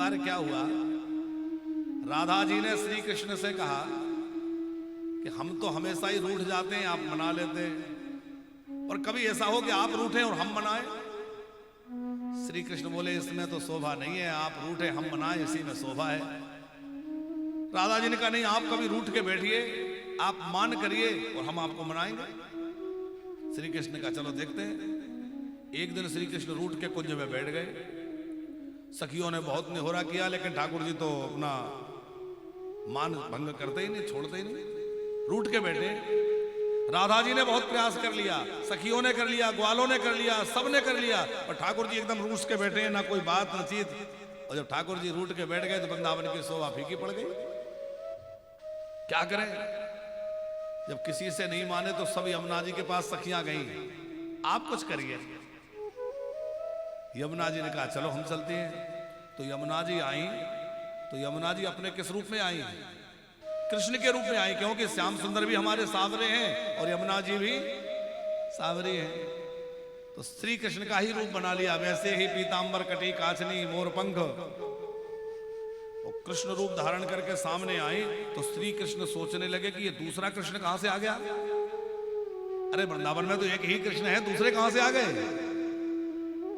बार क्या हुआ, राधा जी ने श्री कृष्ण से कहा कि हम तो हमेशा ही रूठ जाते हैं, आप मना लेते हैं, और कभी ऐसा हो कि आप रूठे और हम मनाएं। श्री कृष्ण बोले इसमें तो शोभा नहीं है, आप रूठे हम मनाएं इसी में शोभा है। राधा जी ने कहा नहीं, आप कभी रूठ के बैठिए, आप मान करिए और हम आपको मनाएंगे। श्री कृष्ण ने कहा चलो देखते हैं। एक दिन श्री कृष्ण रूठ के कुंज में बैठ गए। सखियों ने बहुत निहोरा किया, लेकिन ठाकुर जी तो अपना मान भंग करते ही नहीं, छोड़ते ही नहीं, रूठ के बैठे। राधा जी ने बहुत प्रयास कर लिया, सखियों ने कर लिया, ग्वालों ने कर लिया, सबने कर लिया, और ठाकुर जी एकदम रूठ के बैठे, ना कोई बात ना चीत। और जब ठाकुर जी रूठ के बैठ गए तो वृंदावन की शोभा फीकी पड़ गई। क्या करें, जब किसी से नहीं माने तो सब यमुना जी के पास सखियां गई, आप कुछ करिए। यमुना जी ने कहा चलो हम चलते हैं। तो यमुना जी आई, तो यमुना जी अपने किस रूप में आई? कृष्ण के रूप में आई, क्योंकि श्याम सुंदर भी हमारे सावरे हैं और यमुना जी भी सावरी हैं। तो श्री कृष्ण का ही रूप बना लिया। वैसे ही पीतांबर कटी काचनी मोर पंख, और कृष्ण रूप धारण करके सामने आई। तो श्री कृष्ण सोचने लगे कि ये दूसरा कृष्ण कहां से आ गया? अरे वृंदावन में तो एक ही कृष्ण है, दूसरे कहां से आ गए?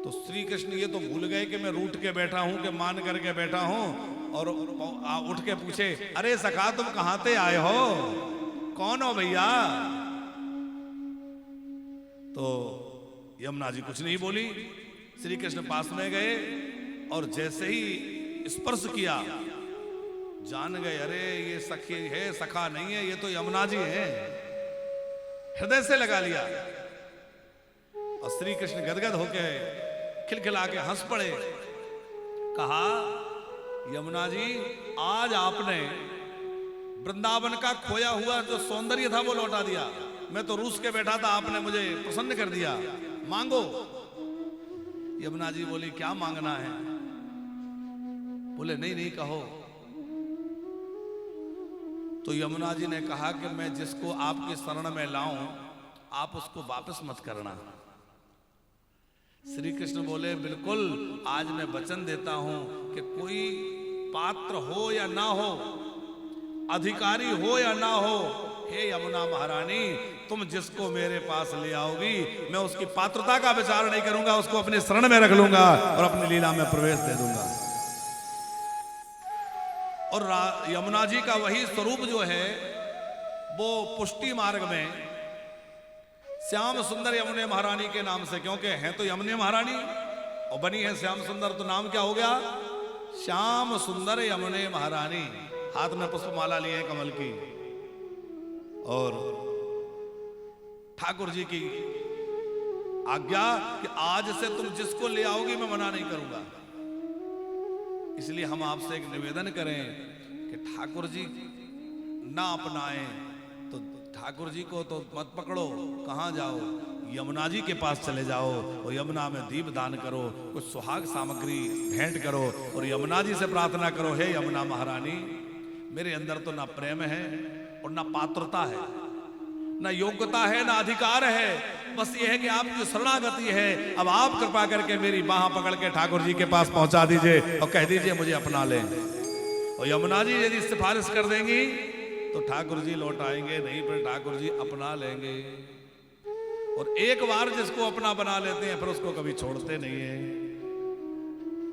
तो श्री कृष्ण ये तो भूल गए कि मैं रूठ के बैठा हूं, कि मान करके बैठा हूं, और उठ के पूछे अरे सखा तुम कहां से आए हो, कौन हो भैया? तो यमुना जी कुछ नहीं बोली। श्री कृष्ण पास में गए और जैसे ही स्पर्श किया जान गए, अरे ये सखी है, सखा नहीं है, ये तो यमुना जी है। हृदय से लगा लिया और श्री कृष्ण गदगद होके खिलखिला के हंस पड़े। कहा यमुना जी आज आपने वृंदावन का खोया हुआ जो सौंदर्य था वो लौटा दिया। मैं तो रूस के बैठा था, आपने मुझे प्रसन्न कर दिया, मांगो। यमुना जी बोली क्या मांगना है? बोले नहीं नहीं कहो। तो यमुना जी ने कहा कि मैं जिसको आपकी शरण में लाऊं आप उसको वापस मत करना। श्री कृष्ण बोले बिल्कुल, आज मैं वचन देता हूं कि कोई पात्र हो या ना हो, अधिकारी हो या ना हो, हे यमुना महारानी तुम जिसको मेरे पास ले आओगी मैं उसकी पात्रता का विचार नहीं करूंगा, उसको अपने शरण में रख लूंगा और अपनी लीला में प्रवेश दे दूंगा। और यमुना जी का वही स्वरूप जो है वो पुष्टि मार्ग में श्याम सुंदर यमुने महारानी के नाम से, क्योंकि हैं तो यमुने महारानी और बनी है श्याम सुंदर, तो नाम क्या हो गया? श्याम सुंदर यमुने महारानी। हाथ में पुष्पमाला लिए हैं कमल की, और ठाकुर जी की आज्ञा कि आज से तुम जिसको ले आओगी मैं मना नहीं करूंगा। इसलिए हम आपसे एक निवेदन करें कि ठाकुर जी ना अपनाएं तो ठाकुर जी को तो मत पकड़ो, कहां जाओ? यमुना जी के पास चले जाओ और यमुना में दीप दान करो, कुछ सुहाग सामग्री भेंट करो और यमुना जी से प्रार्थना करो, हे यमुना महारानी मेरे अंदर तो ना प्रेम है और ना पात्रता है, ना योग्यता है, ना अधिकार है, बस ये है कि आपकी शरणागति है। अब आप कृपा करके मेरी बाह पकड़ के ठाकुर जी के पास पहुंचा दीजिए और कह दीजिए मुझे अपना लें। और यमुना जी यदि सिफारिश कर देंगी तो ठाकुर जी लौट आएंगे, नहीं फिर ठाकुर जी अपना लेंगे। और एक बार जिसको अपना बना लेते हैं फिर उसको कभी छोड़ते नहीं है।